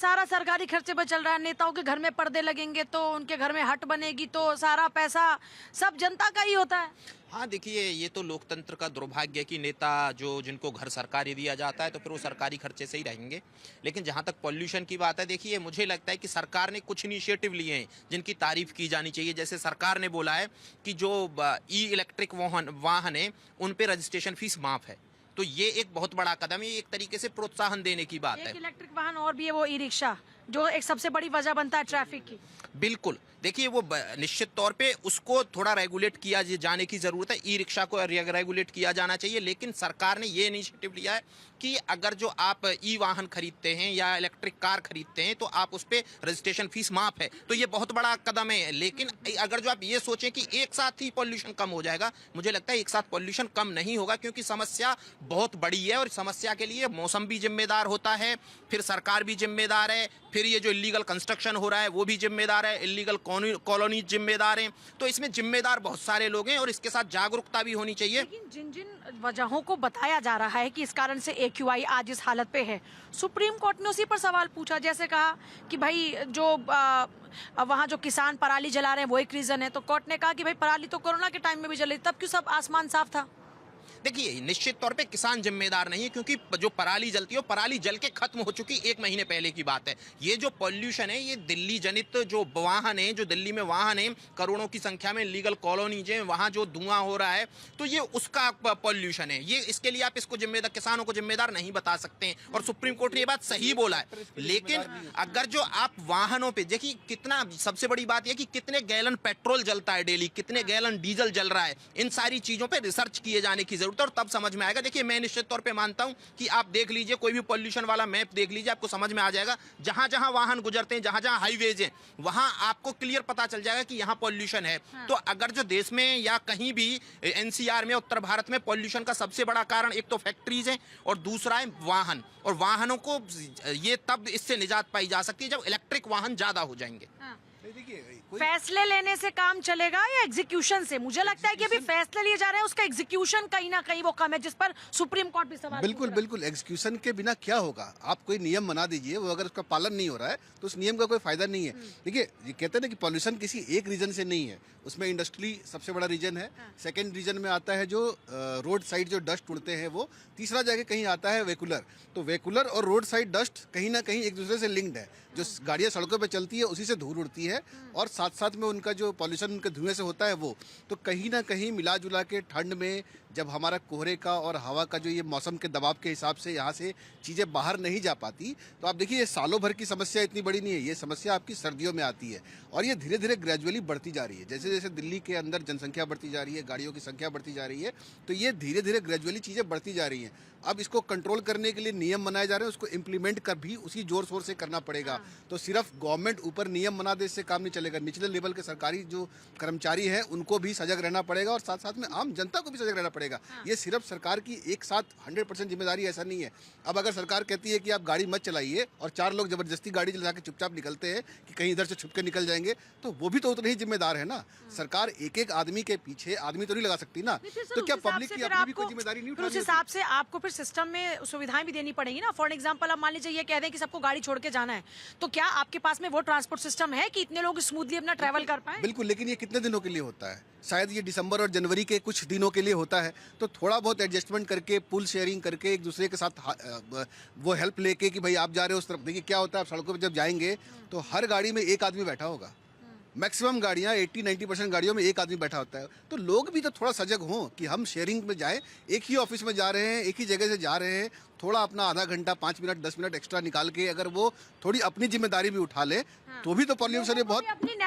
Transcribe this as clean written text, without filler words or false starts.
सारा सरकारी खर्चे पर चल रहा है। नेताओं के घर में पर्दे लगेंगे तो उनके घर में हट बनेगी तो सारा पैसा सब जनता का ही होता है। हाँ देखिए, ये तो लोकतंत्र का दुर्भाग्य है कि नेता जिनको घर सरकारी दिया जाता है तो फिर वो सरकारी खर्चे से ही रहेंगे। लेकिन जहाँ तक पॉल्यूशन की बात है, देखिए मुझे लगता है कि सरकार ने कुछ इनिशिएटिव लिए हैं जिनकी तारीफ की जानी चाहिए। जैसे सरकार ने बोला है कि जो इलेक्ट्रिक वाहन है उन पे रजिस्ट्रेशन फीस माफ है, तो ये एक बहुत बड़ा कदम है, एक तरीके से प्रोत्साहन देने की बात है। एक इलेक्ट्रिक वाहन और भी है, वो ई रिक्शा, जो एक सबसे बड़ी वजह बनता है ट्रैफिक की। बिल्कुल, देखिए वो निश्चित तौर पे उसको थोड़ा रेगुलेट किया जाने की ज़रूरत है, ई रिक्शा को रेगुलेट किया जाना चाहिए। लेकिन सरकार ने ये इनिशिएटिव लिया है कि अगर जो आप ई वाहन खरीदते हैं या इलेक्ट्रिक कार खरीदते हैं तो आप उस पर रजिस्ट्रेशन फीस माफ है, तो ये बहुत बड़ा कदम है। लेकिन अगर जो आप ये सोचें कि एक साथ ही पॉल्यूशन कम हो जाएगा, मुझे लगता है एक साथ पॉल्यूशन कम नहीं होगा, क्योंकि समस्या बहुत बड़ी है और समस्या के लिए मौसम भी जिम्मेदार होता है, फिर सरकार भी जिम्मेदार है, फिर ये जो इलीगल कंस्ट्रक्शन हो रहा है वो भी जिम्मेदार है, इलीगल कॉलोनी जिम्मेदार हैं। तो इसमें जिम्मेदार बहुत सारे लोग हैं और इसके साथ जागरूकता भी होनी चाहिए। लेकिन जिन जिन वजहों को बताया जा रहा है कि इस कारण से AQI आज इस हालत पे है, सुप्रीम कोर्ट ने उसी पर सवाल पूछा। जैसे कहा कि भाई जो वहाँ जो किसान पराली जला रहे हैं वो एक रीजन है, तो कोर्ट ने कहा कि भाई पराली तो कोरोना के टाइम में भी जली, तब क्यों सब आसमान साफ था। देखिए निश्चित तौर पे किसान जिम्मेदार नहीं है, क्योंकि जो पराली जलती है पराली जल के खत्म हो चुकी 1 महीने पहले की बात है। ये जो पॉल्यूशन है ये दिल्ली जनित जो वाहन है, जो दिल्ली में वाहन है करोड़ों की संख्या में, लीगल कॉलोनीज है, वहाँ जो धुआं हो रहा है तो ये उसका पॉल्यूशन है। ये इसके लिए आप इसको जिम्मेदार, किसानों को जिम्मेदार नहीं बता सकते हैं, और सुप्रीम कोर्ट ने ये बात सही बोला है। लेकिन अगर जो आप वाहनों पर देखिए कितना, सबसे बड़ी बात यह कि कितने गैलन पेट्रोल जलता है डेली, कितने गैलन डीजल जल रहा है, इन सारी चीजों पर रिसर्च किए जाने की जरूरत और तब समझ में आएगा। देखिए मैं निश्चित तौर पे मानता हूं कि आप देख लीजिए, कोई भी पॉल्यूशन वाला मैप देख लीजिए, आपको समझ में आ जाएगा। जहां जहां वाहन गुजरते हैं, जहां जहां हाईवेज हैं, वहां आपको क्लियर पता चल जाएगा कि यहां पॉल्यूशन है। तो अगर जो देश में या कहीं भी NCR में, उत्तर भारत में पॉल्यूशन का सबसे बड़ा कारण एक तो फैक्ट्रीज है और दूसरा है वाहन, और वाहनों को ये तब इससे निजात पाई जा सकती है जब इलेक्ट्रिक वाहन ज्यादा हो जाएंगे। फैसले लेने से काम चलेगा या एग्जीक्यूशन से? मुझे लगता है कि अभी फैसले लिए जा रहे हैं, उसका एग्जीक्यूशन कहीं ना कहीं वो कम है, जिस पर सुप्रीम कोर्ट भी सवाल। बिल्कुल एग्जीक्यूशन के बिना क्या होगा? आप कोई नियम बना दीजिए, वो अगर उसका पालन नहीं हो रहा है तो उस नियम का कोई फायदा नहीं है। देखिए ये कहते हैं ना कि पॉल्यूशन किसी एक रीजन से नहीं है, उसमें इंडस्ट्री सबसे बड़ा रीजन है, सेकेंड रीजन में आता है जो रोड साइड जो डस्ट उड़ते हैं वो, तीसरा जगह कहीं आता है वेकुलर। तो वेकुलर और रोड साइड डस्ट कहीं ना कहीं एक दूसरे से लिंक्ड है। जो गाड़ियाँ सड़कों पर चलती है उसी से धूल उड़ती है, और साथ साथ में उनका जो पॉल्यूशन उनके धुएं से होता है वो, तो कहीं ना कहीं मिला जुला के ठंड में जब हमारा कोहरे का और हवा का जो ये मौसम के दबाव के हिसाब से यहाँ से चीज़ें बाहर नहीं जा पाती, तो आप देखिए ये सालों भर की समस्या इतनी बड़ी नहीं है, ये समस्या आपकी सर्दियों में आती है और ये धीरे धीरे ग्रेजुअली बढ़ती जा रही है। जैसे जैसे दिल्ली के अंदर जनसंख्या बढ़ती जा रही है, गाड़ियों की संख्या बढ़ती जा रही है, तो ये धीरे धीरे ग्रेजुअली चीज़ें बढ़ती जा रही हैं। अब इसको कंट्रोल करने के लिए नियम बनाए जा रहे हैं, उसको इम्प्लीमेंट कर भी उसी जोर शोर से करना पड़ेगा। तो सिर्फ गवर्नमेंट ऊपर नियम बना दे इससे काम नहीं चलेगा, निचले लेवल के सरकारी जो कर्मचारी हैं उनको भी सजग रहना पड़ेगा और साथ साथ में आम जनता को भी सजग रहना पड़ेगा। ये सिर्फ सरकार की एक साथ 100% जिम्मेदारी ऐसा नहीं है। अब अगर सरकार कहती है कि आप गाड़ी मत चलाइए और 4 लोग जबरदस्ती गाड़ी चला के चुपचाप निकलते हैं कि कहीं इधर से छुप के निकल जाएंगे, तो वो भी तो उतने ही जिम्मेदार है ना। सरकार एक एक आदमी के पीछे आदमी तो नहीं लगा सकती ना, तो क्या पब्लिक की अपनी भी कोई जिम्मेदारी नहीं उठानी? उस हिसाब से आपको फिर सिस्टम में सुविधाएं भी देनी पड़ेगी ना। फॉर एग्जांपल आप मान लीजिए ये कह दें कि सबको गाड़ी छोड़ के जाना है, तो क्या आपके पास में वो ट्रांसपोर्ट सिस्टम है कि इतने लोग स्मूथली अपना ट्रैवल कर पाए? बिल्कुल, लेकिन ये कितने दिनों के लिए होता है? शायद ये दिसंबर और जनवरी के कुछ दिनों के लिए होता है। तो थोड़ा बहुत एडजस्टमेंट करके, पुल शेयरिंग करके, एक दूसरे के साथ वो हेल्प लेके कि भाई आप जा रहे हो उस तरफ। देखिए क्या होता है, आप सड़कों पर जब जाएंगे तो हर गाड़ी में एक आदमी बैठा होगा, मैक्सिमम गाड़ियाँ 80-90% गाड़ियों में एक आदमी बैठा होता है। तो लोग भी तो थोड़ा सजग हों कि हम शेयरिंग में जाएं, एक ही ऑफिस में जा रहे हैं, एक ही जगह से जा रहे हैं, थोड़ा अपना आधा घंटा 5 मिनट 10 मिनट एक्स्ट्रा निकाल के अगर वो थोड़ी अपनी जिम्मेदारी भी उठा ले तो भी तो पॉल्यूशन है बहुत।